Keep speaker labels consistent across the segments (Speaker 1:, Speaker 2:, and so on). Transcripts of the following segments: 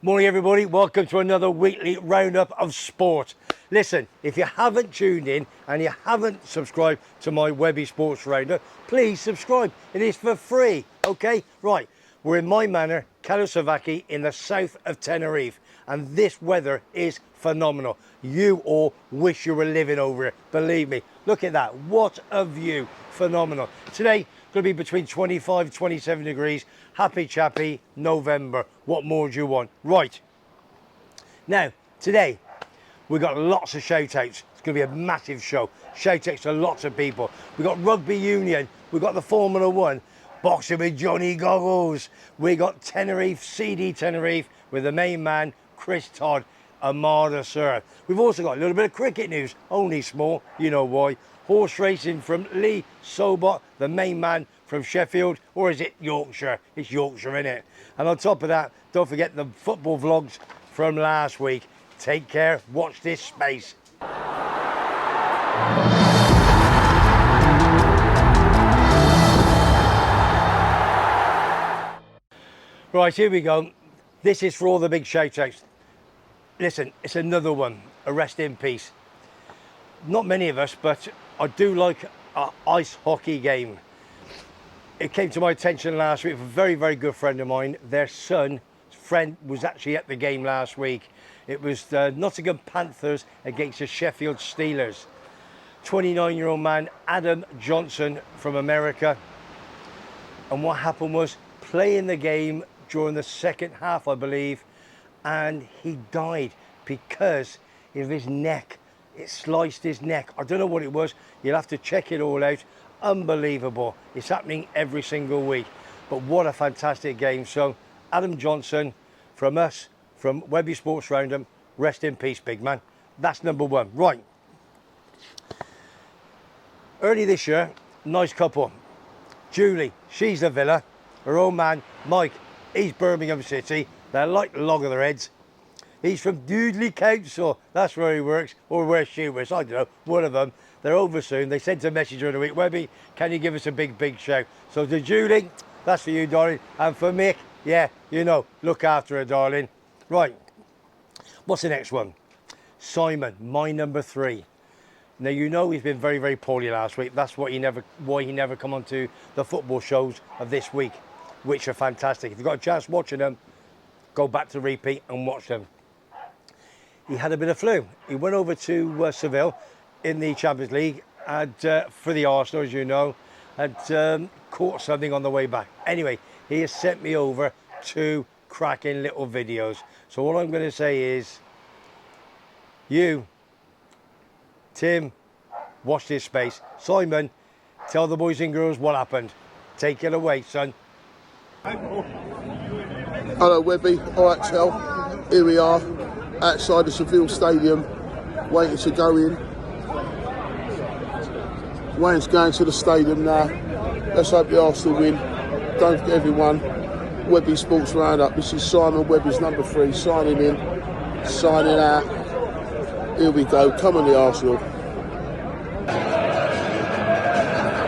Speaker 1: Morning everybody, welcome to another weekly roundup of sport. Listen, if you haven't tuned in and you haven't subscribed to my Webby Sports Roundup, please subscribe. It is for free, okay? Right, we're in my manor, CAIXESBBXXX in the south of Tenerife, and this weather is phenomenal. You all wish you were living over it, believe me. Look at that, what a view, phenomenal. Today, going to be between 25 and 27 degrees. Happy chappy November. What more do you want? Right. Now, today, we've got lots of shout outs. It's going to be a massive show. Shout outs to lots of people. We've got rugby union. We've got the Formula One. Boxing with Johnny Goggles. We got Tenerife, CD Tenerife with the main man, Chris Todd, Armada Sir. We've also got a little bit of cricket news. Only small, you know why. Horse racing from Lee Sobot, the main man from Sheffield, or is it Yorkshire? It's Yorkshire, isn't it? And on top of that, don't forget the football vlogs from last week. Take care, watch this space. Right, here we go. This is for all the big shout outs. Listen, it's another one, a rest in peace. Not many of us, but I do like an ice hockey game. It came to my attention last week, a very, very good friend of mine. Their son's friend was actually at the game last week. It was the Nottingham Panthers against the Sheffield Steelers. 29-year-old man, Adam Johnson from America. And what happened was, playing the game during the second half, I believe, and he died because of his neck. It sliced his neck. I don't know what it was. You'll have to check it all out. Unbelievable. It's happening every single week. But what a fantastic game. So, Adam Johnson, from us, from Webby Sports Roundup, rest in peace, big man. That's number one. Right. Early this year, nice couple. Julie, she's a Villa. Her old man, Mike, he's Birmingham City. They're like the log of their heads. He's from Dudley Council. That's where he works, or where she works. I don't know, one of them. They're over soon. They sent a message during the week. Webby, can you give us a big, big shout? So to Julie, that's for you, darling. And for Mick, yeah, you know, look after her, darling. Right, what's the next one? Simon, my number 3. Now, you know he's been very, very poorly last week. That's why he never come onto the football shows of this week, which are fantastic. If you've got a chance watching them, go back to repeat and watch them. He had a bit of flu. He went over to Seville in the Champions League and for the Arsenal, as you know, and caught something on the way back. Anyway, he has sent me over 2 cracking little videos. So all I'm going to say is, you, Tim, watch this space. Simon, tell the boys and girls what happened. Take it away, son.
Speaker 2: Hello, Webby. All right, Tel. Here we are, outside the Seville Stadium, waiting to go in. Wayne's going to the stadium now. Let's hope the Arsenal win. Don't forget, everyone, Webby Sports Roundup. This is Simon Webby's number 3, signing in, signing out. Here we go. Come on, the Arsenal.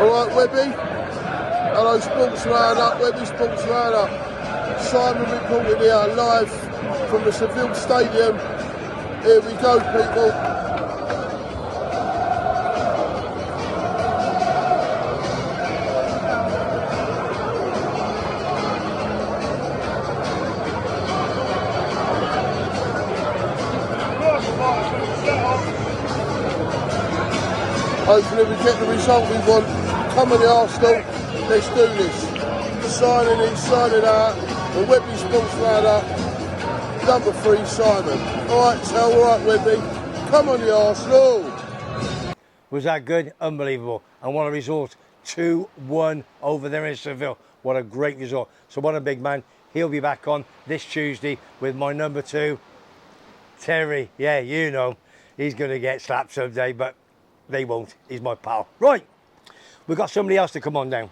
Speaker 2: All right, Webby. Hello, Sports Roundup. Webby Sports Roundup. Simon reporting here live from the Seville Stadium. Here we go, people. Hopefully we get the result we want. Come on, the Arsenal. Let's do this. Signing in, signing out. The Webby Sports Roundup. Number 3, Simon. All right, Tel. All right, Webby. Come on, the Arsenal.
Speaker 1: Was that good? Unbelievable. And what a result. 2-1 over there in Seville. What a great result. So what a big man. He'll be back on this Tuesday with my number 2, Terry. Yeah, you know. He's going to get slapped someday, but they won't. He's my pal. Right. We've got somebody else to come on now.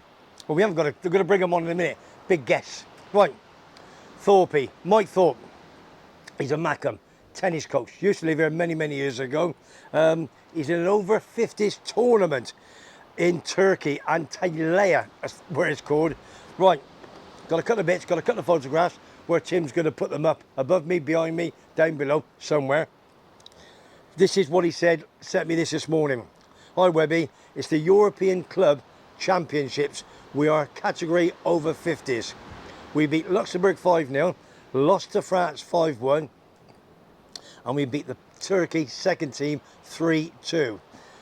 Speaker 1: Well, we haven't got to. They're going to bring him on in a minute. Big guess. Right. Thorpe. Mike Thorpe. He's a Mackham tennis coach. Used to live here many, many years ago. He's in an over 50s tournament in Turkey, Antalya, where it's called. Right. Got a couple of bits, got a couple of photographs. where Tim's going to put them up above me, behind me, down below, somewhere. This is what he said, sent me this morning. Hi Webby, it's the European Club Championships. We are category over 50s. We beat Luxembourg 5-0, lost to France 5-1, and we beat the Turkey second team 3-2.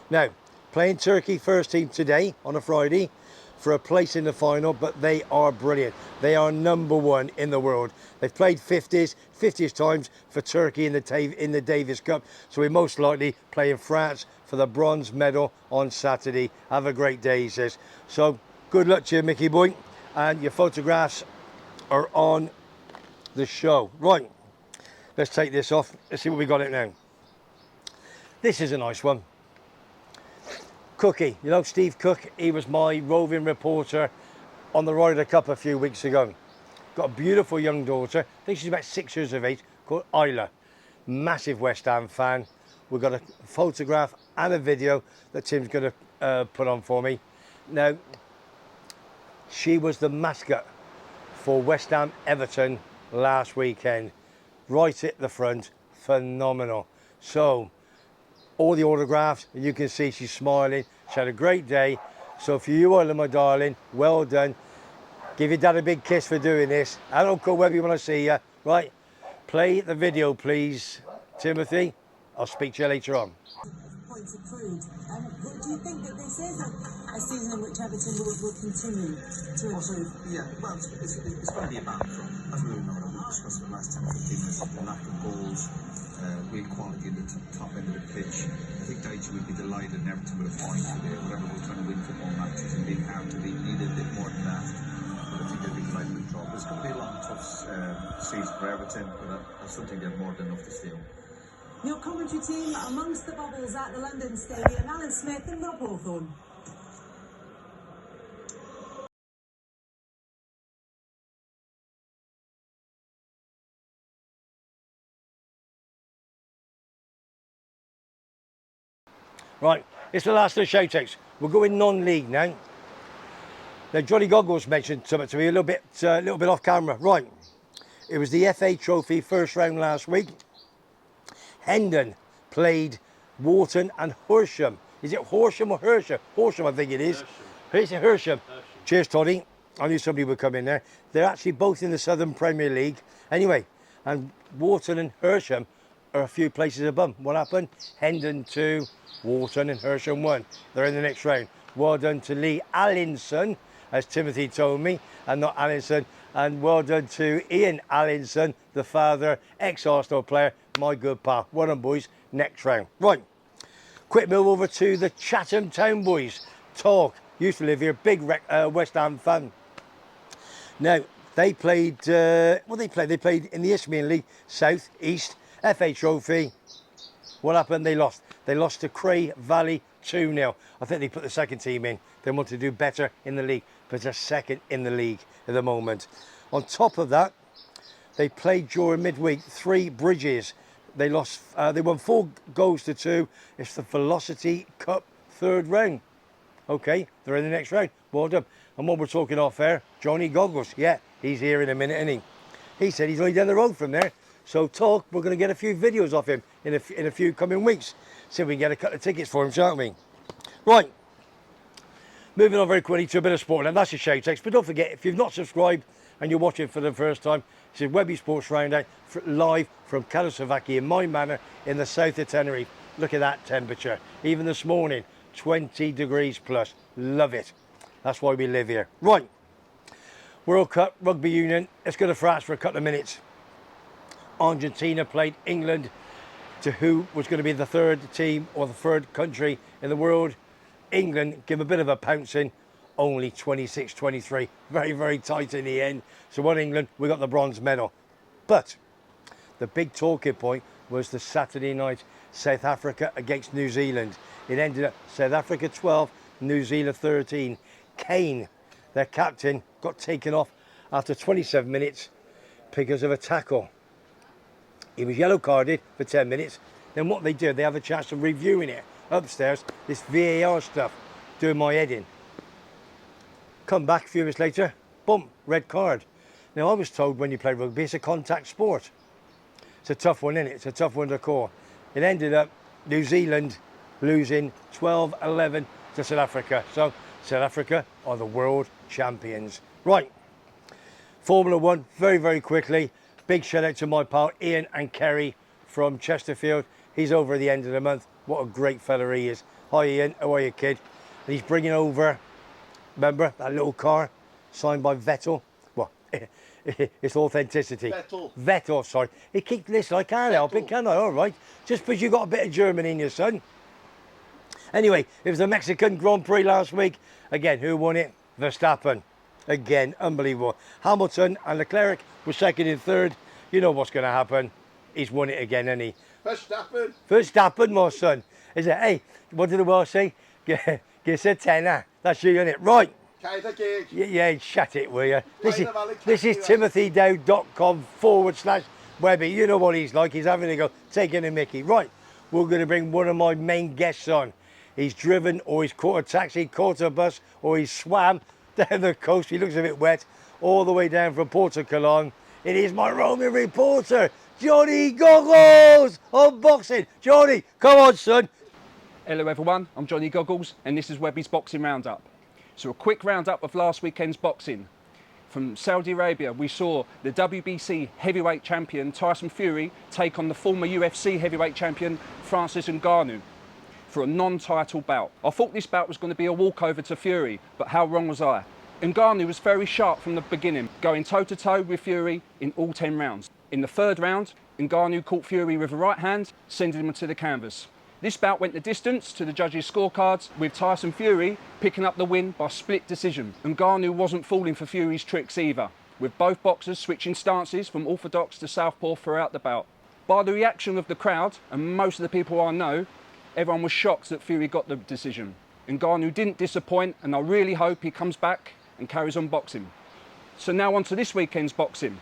Speaker 1: Now, playing Turkey first team today on a Friday for a place in the final, but they are brilliant. They are #1 in the world. They've played 50s times for Turkey in the Davis Cup, so we're most likely playing France for the bronze medal on Saturday. Have a great day, he says. So good luck to you, Mickey boy, and your photographs are on the show. Right, let's take this off. Let's see what we got it now. This is a nice one. Cookie, you know Steve Cook, he was my roving reporter on the Ryder Cup a few weeks ago. Got a beautiful young daughter, I think she's about 6 years of age, called Isla. Massive West Ham fan. We've got a photograph and a video that Tim's going to put on for me. Now, she was the mascot for West Ham Everton last weekend. Right at the front, phenomenal. So, all the autographs, and you can see she's smiling. She had a great day. So for you, Isla, my darling, well done. Give your dad a big kiss for doing this. And Uncle Webby when I see you. Right, play the video, please, Timothy. I'll speak to you later on.
Speaker 3: Points accrued. Do you think that this is a season in which Everton will continue to improve?
Speaker 4: Yeah, well, it's going to be a battle from, as we all know, we've discussed in the last 10 or 15 minutes, the lack of goals, real quality at the top end of the pitch. I think Dixon would be delighted and Everton with a point today, whatever we're trying to win football matches and being hard to beat, needed a bit more than that. But I think they'd be delighted with the draw. It's going to be a long, tough season for Everton, but I still think they're more than enough to steal.
Speaker 3: Your commentary team amongst the bubbles at the London Stadium, Alan Smith and Rob Hawthorne.
Speaker 1: Right, it's the last of the shout-outs. We're going non-league now. Now, Johnny Goggles mentioned something to me a little bit off camera. Right, it was the FA Trophy first round last week. Hendon played Wharton and Horsham. Is it Horsham or Hersham? Horsham, I think it is. Is it Hersham? Cheers, Toddy. I knew somebody would come in there. They're actually both in the Southern Premier League. Anyway, and Wharton and Hersham are a few places above. What happened? Hendon 2, Wharton and Hersham 1. They're in the next round. Well done to Lee Allinson, as Timothy told me, and not Allinson. And well done to Ian Allinson, the father, ex-Arsenal player, my good pal. Well done, boys. Next round. Right. Quick move over to the Chatham Town boys. Talk. Used to live here. Big West Ham fan. Now, they played, They played in the Isthmian League, South, East, FA Trophy. What happened? They lost. They lost to Cray Valley 2-0. I think they put the second team in. They want to do better in the league, but they're second in the league at the moment. On top of that, they played during midweek 3 Bridges. They lost. They won 4 goals to 2. It's the Velocity Cup third round. Okay, they're in the next round. Well done. And what we're talking off air, Johnny Goggles. Yeah, he's here in a minute, isn't he? He said he's only down the road from there. So talk. We're going to get a few videos off him in a few coming weeks. See if we can get a couple of tickets for him, shan't we? Right. Moving on very quickly to a bit of sport. And that's your shout outs. But don't forget, if you've not subscribed and you're watching for the first time, this is Webby Sports Roundup live from CAIXESBBXXX in my manor in the south of Tenerife. Look at that temperature. Even this morning, 20 degrees plus. Love it. That's why we live here. Right. World Cup Rugby Union. Let's go to France for a couple of minutes. Argentina played England, to who was going to be the third team or the third country in the world. England give a bit of a pouncing, only 26-23. Very, very tight in the end. So on England, we got the bronze medal. But the big talking point was the Saturday night South Africa against New Zealand. It ended up South Africa 12, New Zealand 13. Kane, their captain, got taken off after 27 minutes because of a tackle. He was yellow carded for 10 minutes. Then what they did, they have a chance of reviewing it upstairs, this VAR stuff, doing my head in. Come back a few minutes later, boom, red card. Now, I was told when you play rugby, it's a contact sport. It's a tough one, isn't it? It's a tough one to call. It ended up New Zealand losing 12-11 to South Africa. So, South Africa are the world champions. Right, Formula One, very, very quickly. Big shout out to my pal Ian and Kerry from Chesterfield. He's over at the end of the month. What a great fella he is. Hi Ian, how are you, kid? And he's bringing over, remember, that little car signed by Vettel? Well, it's authenticity. Vettel, sorry. He keeps listening, I can't help it, can I? All right. Just because you got a bit of German in you, son. Anyway, it was the Mexican Grand Prix last week. Again, who won it? Verstappen. Again, unbelievable. Hamilton and Leclerc were second and third. You know what's going to happen. He's won it again, hasn't he?
Speaker 2: Verstappen.
Speaker 1: Verstappen, my son. Is it? Hey, what did the world say? Give us a tenner. That's you, isn't it? Right. Yeah, shut it, will you? This is timothydow.com/Webby. You know what he's like. He's having to go, taking a mickey. Right, we're going to bring one of my main guests on. He's driven, or he's caught a taxi, caught a bus, or he's swam down the coast. He looks a bit wet, all the way down from Port of Cologne. It is my roaming reporter, Johnny Goggles on boxing. Johnny, come on, son.
Speaker 5: Hello everyone, I'm Johnny Goggles and this is Webbys Boxing Roundup. So a quick roundup of last weekend's boxing. From Saudi Arabia, we saw the WBC heavyweight champion Tyson Fury take on the former UFC heavyweight champion Francis Ngannou for a non-title bout. I thought this bout was going to be a walkover to Fury, but how wrong was I? Ngannou was very sharp from the beginning, going toe-to-toe with Fury in all 10 rounds. In the third round, Ngannou caught Fury with a right hand, sending him to the canvas. This bout went the distance to the judges' scorecards, with Tyson Fury picking up the win by split decision. Ngannou wasn't falling for Fury's tricks either, with both boxers switching stances from orthodox to southpaw throughout the bout. By the reaction of the crowd, and most of the people I know, everyone was shocked that Fury got the decision. Ngannou didn't disappoint, and I really hope he comes back and carries on boxing. So now on to this weekend's boxing.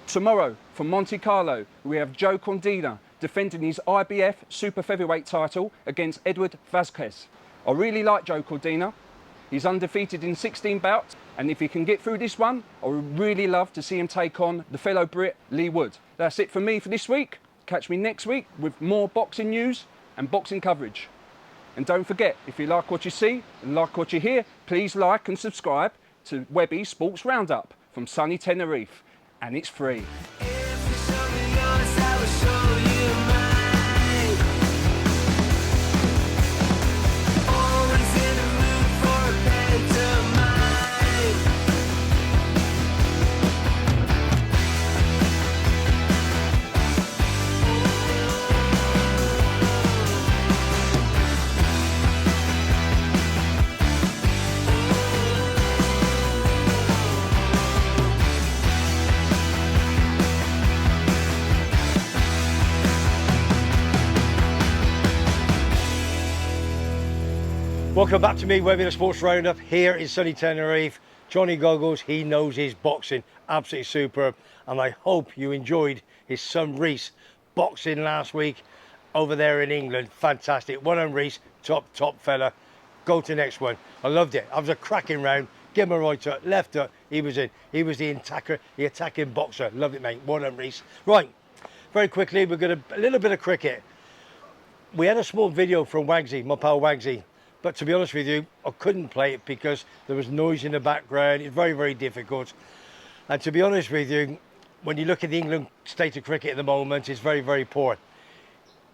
Speaker 5: Tomorrow, from Monte Carlo, we have Joe Cordina defending his IBF super featherweight title against Edward Vazquez. I really like Joe Cordina. He's undefeated in 16 bouts, and if he can get through this one, I would really love to see him take on the fellow Brit Lee Wood. That's it for me for this week. Catch me next week with more boxing news and boxing coverage. And don't forget, if you like what you see and like what you hear, please like and subscribe to Webbys Sports Roundup from sunny Tenerife, and it's free.
Speaker 1: Welcome back to me, Webby the Sports Roundup, here in sunny Tenerife. Johnny Goggles, he knows his boxing, absolutely superb. And I hope you enjoyed his son Reese boxing last week over there in England. Fantastic. Well done, Reese, top fella. Go to the next one. I loved it. That was a cracking round. Give him a right hook, left hook, he was in. He was the attacker, the attacking boxer. Loved it, mate. Well done, Reese. Right, very quickly, we're going to a little bit of cricket. We had a small video from Wagsy, my pal Wagsy. But to be honest with you, I couldn't play it because there was noise in the background. It's very, very difficult. And to be honest with you, when you look at the England state of cricket at the moment, it's very, very poor.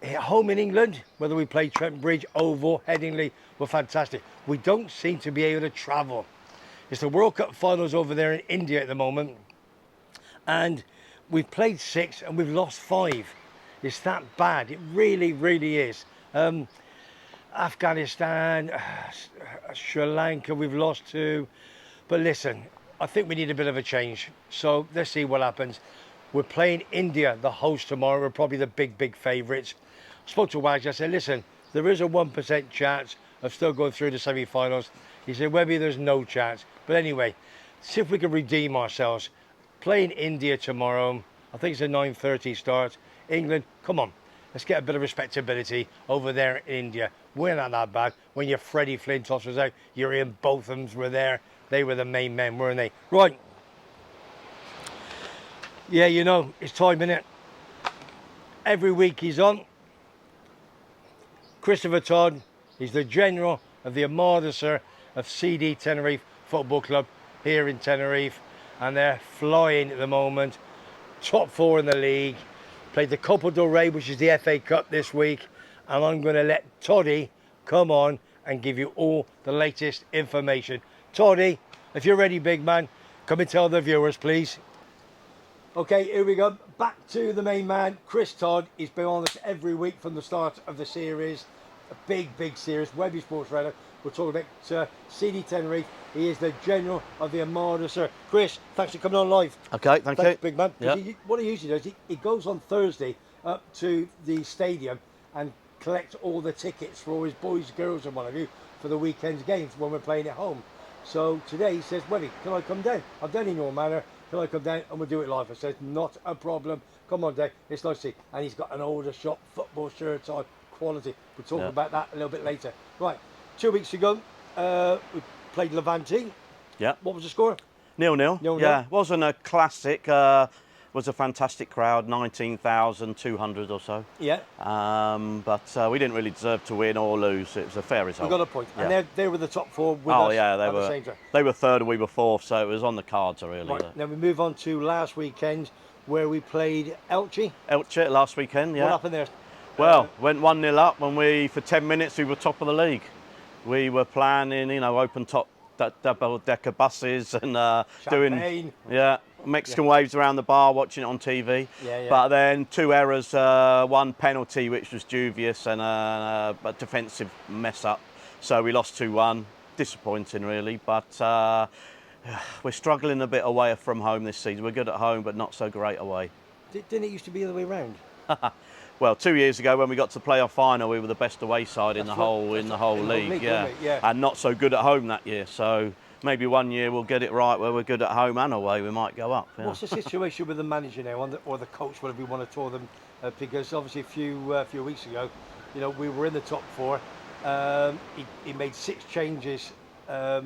Speaker 1: At home in England, whether we play Trent Bridge, Oval, Headingley, we're fantastic. We don't seem to be able to travel. It's the World Cup finals over there in India at the moment. And we've played 6 and we've lost 5. It's that bad. It really, really is. Afghanistan, Sri Lanka, we've lost to. But listen, I think we need a bit of a change. So let's see what happens. We're playing India, the host, tomorrow. We're probably the big favourites. I spoke to Wags. I said, listen, there is a 1% chance of still going through the semi-finals. He said, Webby, there's no chance. But anyway, see if we can redeem ourselves. Playing India tomorrow. I think it's a 9:30 start. England, come on. Let's get a bit of respectability over there in India. We're not that bad. When your Freddie Flintoff was out, your Ian Bothams were there. They were the main men, weren't they? Right. Yeah, you know, it's time, innit? Every week he's on. Christopher Todd, he's the general of the Armada of CD Tenerife Football Club here in Tenerife, and they're flying at the moment. Top 4 in the league. Played the Copa del Rey, which is the FA Cup this week, and I'm going to let Toddy come on and give you all the latest information. Toddy, if you're ready, big man, come and tell the viewers, please. Okay, here we go. Back to the main man, Chris Todd. He's been on us every week from the start of the series. A big series. Webby Sports Radio. We're talking about CD Tenerife. He is the general of the Armada, sir. Chris, thanks for coming on live.
Speaker 6: Okay, thanks you.
Speaker 1: Big man.
Speaker 6: Yep.
Speaker 1: What he usually does, he goes on Thursday up to the stadium and collects all the tickets for all his boys, girls and what have you for the weekend's games when we're playing at home. So today he says, Webby, can I come down? I'm down in your manor. Can I come down and we'll do it live? I said, not a problem. Come on, Dave. It's nice to see. And he's got an older shop football shirt on, quality. We'll talk about that a little bit later. Right, 2 weeks ago, we played Levante.
Speaker 6: Yeah.
Speaker 1: What was the score?
Speaker 6: 0-0.
Speaker 1: 0-0.
Speaker 6: Yeah, wasn't a classic. Was a fantastic crowd, 19,200 or so.
Speaker 1: Yeah.
Speaker 6: But we didn't really deserve to win or lose. It was a fair result.
Speaker 1: We got a point.
Speaker 6: Yeah.
Speaker 1: And they were the top 4 with
Speaker 6: Oh
Speaker 1: us
Speaker 6: yeah,
Speaker 1: at the same time.
Speaker 6: they were third and we were fourth, so it was on the cards really.
Speaker 1: Right. Now we move on to last weekend where we played Elche.
Speaker 6: Elche last weekend, yeah.
Speaker 1: What happened there?
Speaker 6: Well, went 1-0 up when for 10 minutes we were top of the league. We were planning, you know, open top double-decker buses and doing Mexican waves around the bar, watching it on TV.
Speaker 1: Yeah.
Speaker 6: But then 2 errors, 1 penalty, which was dubious, and a defensive mess up. So we lost 2-1. Disappointing, really. But we're struggling a bit away from home this season. We're good at home, but not so great away.
Speaker 1: Didn't it used to be the other way around?
Speaker 6: Well, 2 years ago when we got to the playoff final, we were the best away side in the whole league, yeah. And not so good at home that year. So maybe one year we'll get it right where we're good at home and away. We might go up. Yeah.
Speaker 1: What's the situation with the manager now, or the coach, whatever you want to call them? Because obviously a few weeks ago, you know, we were in the top 4. He made 6 changes. The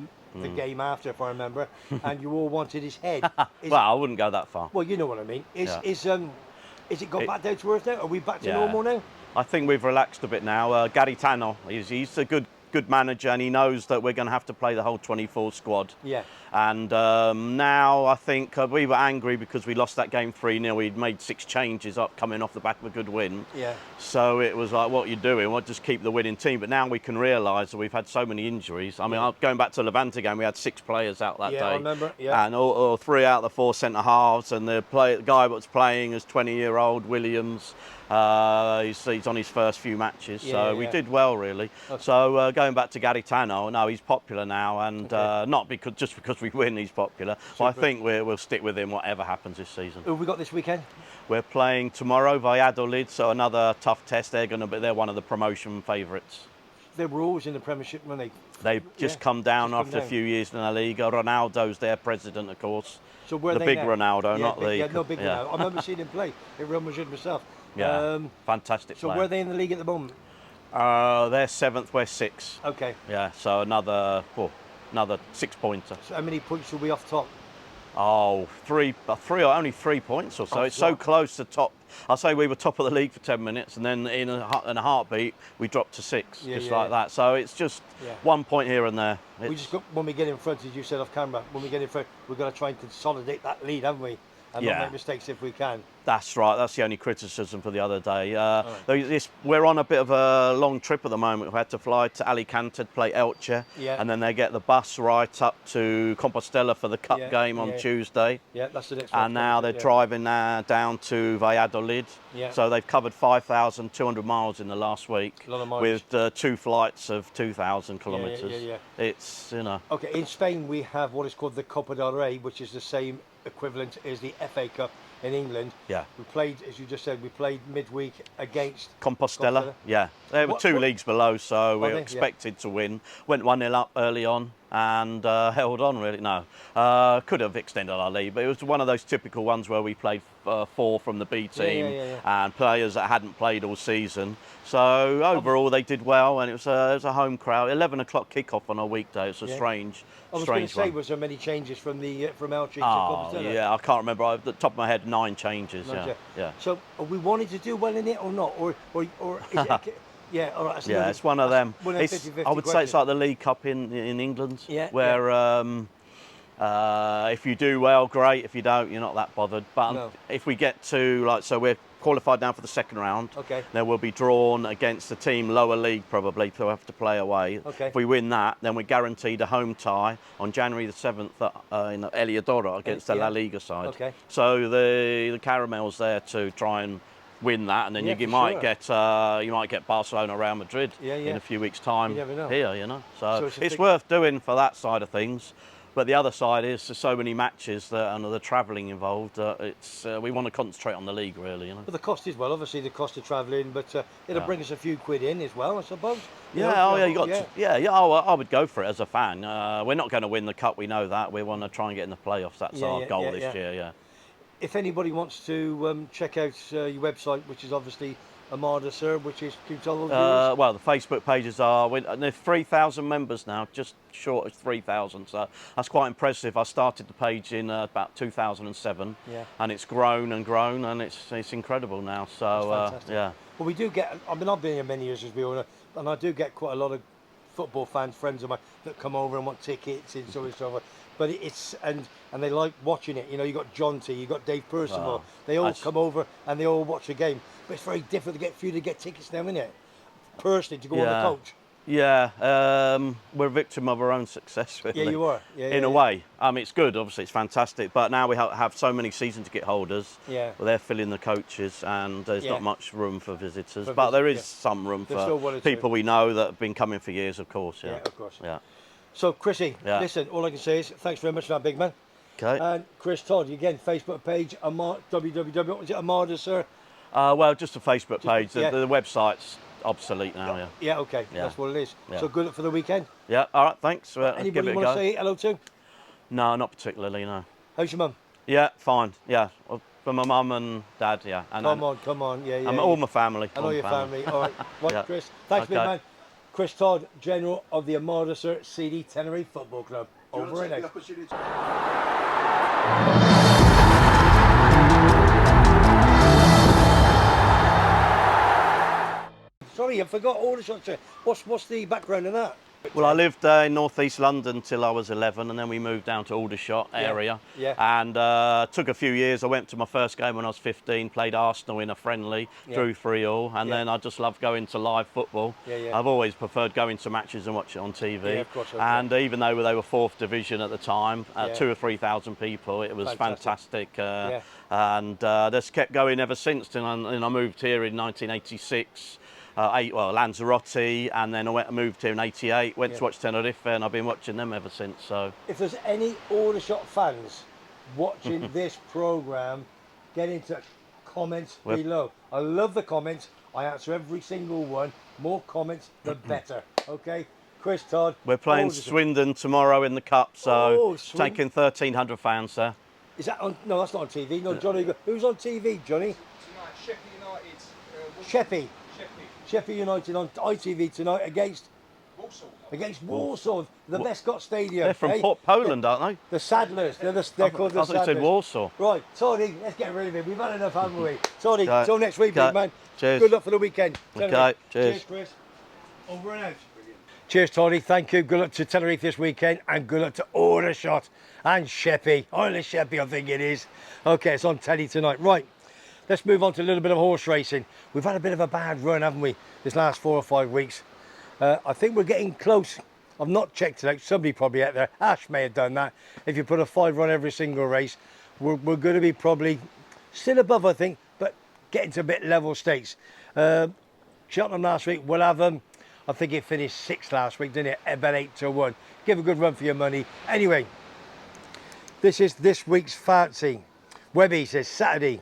Speaker 1: game after, if I remember, and you all wanted his head.
Speaker 6: Well, I wouldn't go that far.
Speaker 1: Well, you know what I mean. Is it got back down to earth now? Are we back to normal now?
Speaker 6: I think we've relaxed a bit now. Garitano, he's a good manager, and he knows that we're going to have to play the whole 24 squad.
Speaker 1: Yeah.
Speaker 6: And now I think we were angry because we lost that game 3-0. We'd made 6 changes up coming off the back of a good win.
Speaker 1: Yeah.
Speaker 6: So it was like, what are you doing? Well, just keep the winning team. But now we can realise that we've had so many injuries. I mean, going back to the Levante game, we had 6 players out that day.
Speaker 1: Yeah, I remember. Yeah.
Speaker 6: And all 3 out of the 4 centre halves, and the guy that was playing is 20-year-old Williams. He's on his first few matches, so we did well really. Okay. So going back to Garitano, no, he's popular now, and not just because we win, he's popular. So I think we'll stick with him whatever happens this season.
Speaker 1: Who have we got this weekend?
Speaker 6: We're playing tomorrow, Valladolid, so another tough test. They're one of the promotion favourites.
Speaker 1: They were always in the Premiership, weren't they?
Speaker 6: They've just come down after a few years in La Liga. Ronaldo's their president, of course.
Speaker 1: So where
Speaker 6: the
Speaker 1: they
Speaker 6: big
Speaker 1: now?
Speaker 6: Ronaldo, not the...
Speaker 1: Yeah, no big Ronaldo. I remember seeing him play at Real Madrid myself.
Speaker 6: Yeah, fantastic
Speaker 1: So
Speaker 6: player.
Speaker 1: where are they in the league at the moment?
Speaker 6: They're 7th, we're 6th.
Speaker 1: Okay.
Speaker 6: Yeah, so another 6-pointer.
Speaker 1: So how many points will we off top?
Speaker 6: Oh, only 3 points or so. It's so close to top. I'll say we were top of the league for 10 minutes, and then in a heartbeat we dropped to 6, like that. So it's just 1 point here and there.
Speaker 1: We just got, when we get in front, as you said off camera, when we get in front, we've got to try and consolidate that lead, haven't we? And not make mistakes if we can.
Speaker 6: That's right. That's the only criticism for the other day. We're on a bit of a long trip at the moment. We've had to fly to Alicante to play Elche, and then they get the bus right up to Compostela for the cup game on Tuesday.
Speaker 1: Yeah, that's the next one.
Speaker 6: And now they're driving down to Valladolid. Yeah. So they've covered 5,200 miles in the last week,
Speaker 1: a lot of miles.
Speaker 6: With 2 flights of 2,000 kilometres. It's, you know.
Speaker 1: Okay, in Spain we have what is called the Copa del Rey, which is the same equivalent as the FA Cup in England.
Speaker 6: Yeah.
Speaker 1: We played, as you just said, we played midweek against
Speaker 6: Compostela. Yeah. They were 2 leagues below, so we were expected to win. Went 1-0 up early on. and held on really. No, could have extended our lead, but it was one of those typical ones where we played 4 from the B team and players that hadn't played all season. So overall they did well, and it was a home crowd. 11 o'clock kickoff on a weekday. It's a strange
Speaker 1: I was going to say,
Speaker 6: one.
Speaker 1: was there many changes from LG to
Speaker 6: Oh,
Speaker 1: Compostela?
Speaker 6: yeah, I can't remember. Off the top of my head, 9 changes. Yeah.
Speaker 1: So are we wanting to do well in it or not, or is it? Yeah, all right.
Speaker 6: Yeah, it's one of them.
Speaker 1: I would
Speaker 6: say it's like the League Cup in England, where if you do well, great. If you don't, you're not that bothered. But if we get to, so we're qualified now for the second round.
Speaker 1: Okay.
Speaker 6: Then we'll be drawn against a team lower league probably, so we'll have to play away.
Speaker 1: Okay.
Speaker 6: If we win that, then we're guaranteed a home tie on January the 7th in Eliodoro against the La Liga side.
Speaker 1: Okay.
Speaker 6: So the Caramel's there to try and win that, and then you might get Barcelona, Real Madrid in a few weeks' time here, you know. So it's worth doing for that side of things. But the other side is there's so many matches and the travelling involved. We want to concentrate on the league, really. You know.
Speaker 1: But the cost is obviously the cost of travelling, but it'll bring us a few quid in as well, I suppose.
Speaker 6: I would go for it as a fan. We're not going to win the cup, we know that. We want to try and get in the playoffs. That's our goal this year. Yeah.
Speaker 1: If anybody wants to check out your website, which is obviously Armada, sir, which is, can you tell those viewers?
Speaker 6: Well, the Facebook pages are, there's 3,000 members now, just short of 3,000, so that's quite impressive. I started the page in about 2007, and it's grown and grown, and it's incredible now. So
Speaker 1: Well, we do get, I've been here many years, as we all know, and I do get quite a lot of football fans, friends of mine, that come over and want tickets and so on and so forth. But it's, and they like watching it. You know, you got John T, you got Dave Percival. They all come over and they all watch the game. But it's very difficult for you to get tickets now, isn't it? Personally, to go on the coach.
Speaker 6: Yeah, we're a victim of our own success, really.
Speaker 1: Yeah, you are.
Speaker 6: In a way. It's good, obviously, it's fantastic. But now we have so many season ticket holders. Yeah. Well, they're filling the coaches, and there's not much room for visitors. But there is some room for people we know that have been coming for years, of course. Yeah,
Speaker 1: of course.
Speaker 6: Yeah.
Speaker 1: So, Chrissy, listen, all I can say is thanks very much for that, big man.
Speaker 6: Okay.
Speaker 1: And Chris Todd, again, Facebook page, www, what was it, Armada, sir?
Speaker 6: Well, just a Facebook page. The website's obsolete now,
Speaker 1: Yeah, okay. That's what it is. So good luck for the weekend.
Speaker 6: Yeah, all right, thanks.
Speaker 1: Anybody you want to say hello to?
Speaker 6: No, not particularly, no.
Speaker 1: How's your mum?
Speaker 6: Yeah, fine, yeah. For my mum and dad, yeah. And
Speaker 1: come on, yeah.
Speaker 6: All my family.
Speaker 1: I know your family. All right, right, Chris. Thanks, big man. Chris Todd, General of the Armada, sir, CD Tenerife Football Club. Over and out. Sorry, I forgot all the shots. What's the background of that?
Speaker 6: Well, I lived in North East London till I was 11, and then we moved down to Aldershot area. And took a few years. I went to my first game when I was 15, played Arsenal in a friendly, drew 3-3, and then I just loved going to live football. I've always preferred going to matches and watching it on TV.
Speaker 1: Of course,
Speaker 6: and even though they were 4th division at the time, 2,000 or 3,000 people, it was fantastic. And just kept going ever since. And I moved here in 1986. Lanzarote, and then I moved here in '88, went to watch Tenerife, and I've been watching them ever since. So,
Speaker 1: if there's any Aldershot fans watching this programme, get in touch. Comments below. I love the comments. I answer every single one. More comments, the better. Okay, Chris Todd.
Speaker 6: We're playing Swindon tomorrow in the cup, so taking 1,300 fans there.
Speaker 1: Is that on? No, that's not on TV. No, Johnny. Who's on TV, Johnny?
Speaker 5: Tonight, Sheffield United.
Speaker 1: Sheffield United on ITV tonight against Warsaw, the F.A.C.T Stadium.
Speaker 6: They're from Poland, aren't they?
Speaker 1: The Saddlers. They're called the Saddlers.
Speaker 6: I thought you said Warsaw.
Speaker 1: Right, Tony, let's get rid of him. We've had enough, haven't we? Tony, till next week, big man.
Speaker 6: Cheers.
Speaker 1: Good luck for the weekend.
Speaker 6: Okay,
Speaker 1: cheers, Chris. Over and out. Cheers, Tony. Thank you. Good luck to Tenerife this weekend, and good luck to Aldershot and Sheppey. Isle of Sheppey, I think it is. Okay, it's on telly tonight. Right. Let's move on to a little bit of horse racing. We've had a bit of a bad run, haven't we, this last 4 or 5 weeks. I think we're getting close. I've not checked it out. Somebody probably out there, Ash may have done that. If you put a 5 on every single race, we're going to be probably still above, I think, but getting to a bit level stakes. Cheltenham last week, we'll have them. I think it finished 6th last week, didn't it? About 8-1. Give a good run for your money. Anyway, this is this week's F.A.C.T. Webbys says Saturday.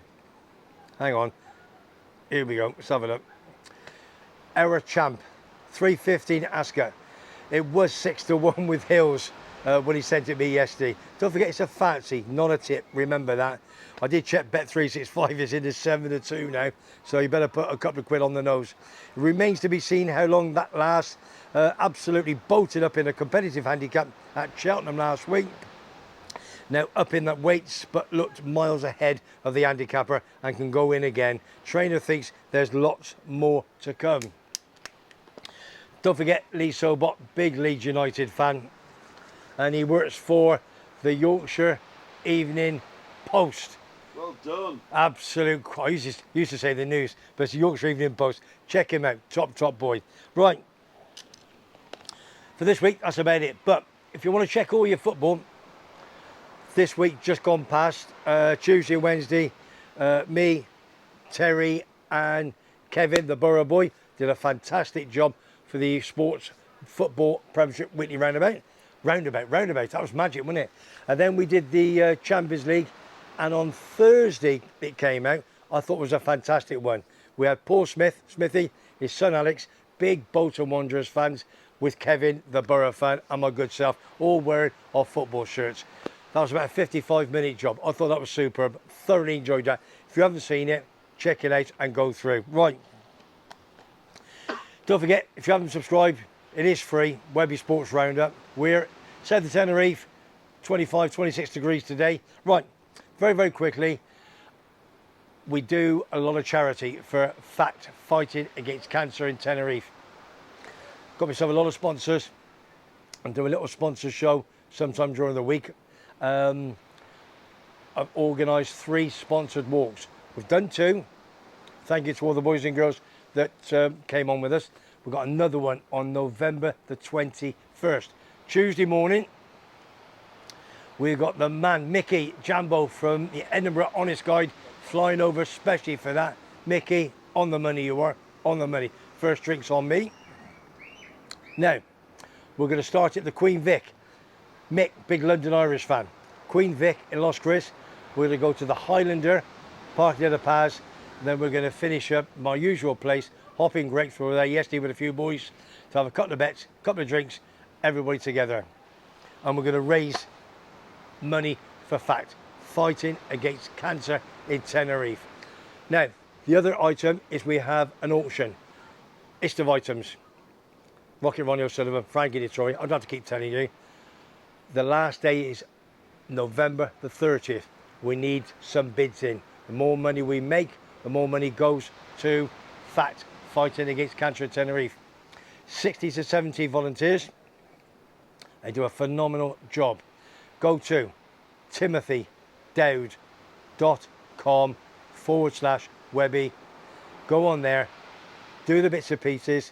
Speaker 1: Hang on, here we go, let's have a look. Our champ, 315 ASCOUT. It was 6-1 with Hills when he sent it me yesterday. Don't forget it's a fancy, not a tip. Remember that. I did check Bet365 is in the 7-2 now, so you better put a couple of quid on the nose. It remains to be seen how long that lasts. Absolutely bolted up in a competitive handicap at Cheltenham last week. Now up in that weights, but looked miles ahead of the handicapper and can go in again. Trainer thinks there's lots more to come. Don't forget Lee Sobot, big Leeds United fan, and he works for the Yorkshire Evening Post.
Speaker 6: Well done.
Speaker 1: Absolute, I used to say the news, but it's the Yorkshire Evening Post. Check him out, top boy. Right, for this week, that's about it. But if you want to check all your football, this week just gone past, Tuesday and Wednesday, me, Terry and Kevin, the Borough boy, did a fantastic job for the Sports Football Premiership Whitney Roundabout, that was magic, wasn't it? And then we did the Champions League, and on Thursday it came out. I thought it was a fantastic one. We had Paul Smithy, his son Alex, big Bolton Wanderers fans, with Kevin, the Borough fan, and my good self, all wearing our football shirts. That was about a 55-minute job. I thought that was superb. Thoroughly enjoyed that. If you haven't seen it, check it out and go through. Right. Don't forget, if you haven't subscribed, it is free. Webby Sports Roundup. We're south of Tenerife, 25, 26 degrees today. Right. Very, very quickly, we do a lot of charity for F.A.C.T, fighting against cancer in Tenerife. Got myself a lot of sponsors and do a little sponsor show sometime during the week. I've organised 3 sponsored walks. We've done 2. Thank you to all the boys and girls that came on with us. We've got another one on November the 21st. Tuesday morning, we've got the man, Mickey Jambo from the Edinburgh Honest Guide, flying over especially for that. Mickey, on the money you are, on the money. First drinks on me. Now, we're going to start at the Queen Vic. Mick, big London Irish fan. Queen Vic in Los Chris. We're going to go to the Highlander, Park de la Paz. Then we're going to finish up my usual place, Hopping Grapes. We were there yesterday with a few boys to have a couple of bets, couple of drinks, everybody together. And we're going to raise money for F.A.C.T, fighting against cancer in Tenerife. Now, the other item is we have an auction. List of items. Rocket Ronnie O'Sullivan, Frankie Detroit. I don't have to keep telling you. The last day is November the 30th. We need some bids in. The more money we make, the more money goes to F.A.C.T, fighting against cancer in Tenerife. 60 to 70 volunteers. They do a phenomenal job. Go to timothydowd.com/Webby. Go on there, do the bits and pieces,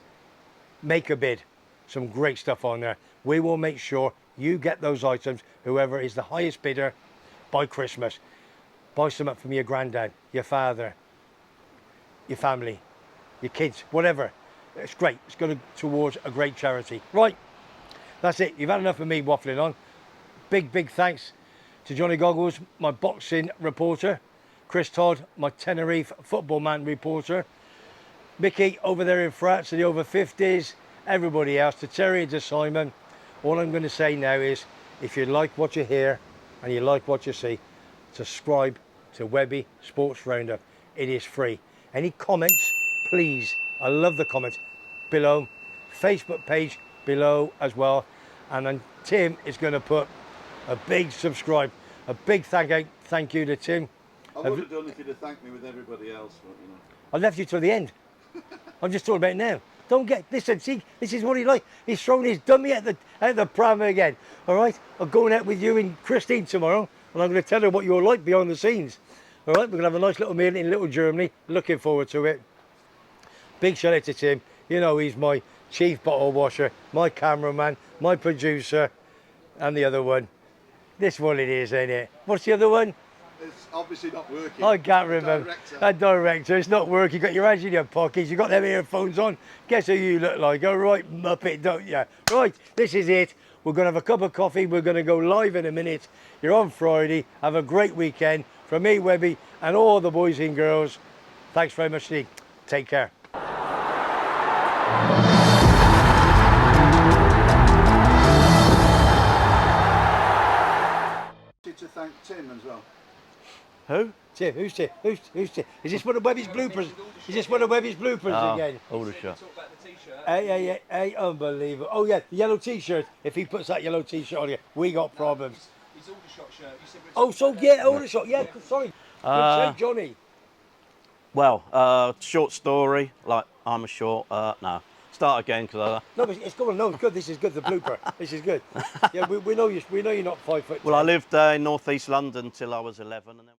Speaker 1: make a bid. Some great stuff on there. We will make sure you get those items, whoever is the highest bidder, by Christmas. Buy some up from your granddad, your father, your family, your kids, whatever. It's great. It's going towards a great charity. Right, that's it. You've had enough of me waffling on. Big thanks to Johnny Goggles, my boxing reporter, Chris Todd, my Tenerife football man reporter, Mickey over there in France and the over 50s, everybody else, to Terry and to Simon. All I'm going to say now is, if you like what you hear and you like what you see, subscribe to Webby Sports Roundup. It is free. Any comments, please, I love the comments below. Facebook page below as well. And then Tim is going to put a big subscribe, a big thank you to Tim.
Speaker 6: I would have done if you'd have thanked me with everybody else, but you know.
Speaker 1: I left you till the end. I'm just talking about it now. Don't get, listen, see, this is what he like. He's throwing his dummy at the pram again. All right, I'm going out with you and Christine tomorrow, and I'm going to tell her what you're like behind the scenes. All right, we're going to have a nice little meal in Little Germany. Looking forward to it. Big shout out to Tim. You know, he's my chief bottle washer, my cameraman, my producer, and the other one. This one it is, ain't it? What's the other one?
Speaker 6: It's obviously not working.
Speaker 1: I can't remember. A director. It's not working. You got your hands in your pockets. You got them earphones on. Guess who you look like? A right muppet, don't you? Right, this is it. We're going to have a cup of coffee. We're going to go live in a minute. You're on Friday. Have a great weekend. From me, Webby, and all the boys and girls. Thanks very much, Steve. Take care.
Speaker 7: thank Tim as well.
Speaker 6: Who?
Speaker 1: Tim, who's Tim? Who's Tim? Is this one of Webby's bloopers? Is this one of Webby's bloopers again?
Speaker 6: Aldershot.
Speaker 1: Hey, unbelievable. Oh yeah, the yellow t-shirt. If he puts that yellow t-shirt on you, we got problems.
Speaker 5: His Aldershot shirt. You said
Speaker 1: Oh, so yeah, Aldershot. Yeah, sorry. Good save, Johnny.
Speaker 6: Well, short story, like I'm a short, no. Start again, because
Speaker 1: No, but it's good. No, it's good. This is good. The blooper. This is good. Yeah, we know you. We know you're not 5 foot.
Speaker 6: Well, I lived in North East London till I was 11. And then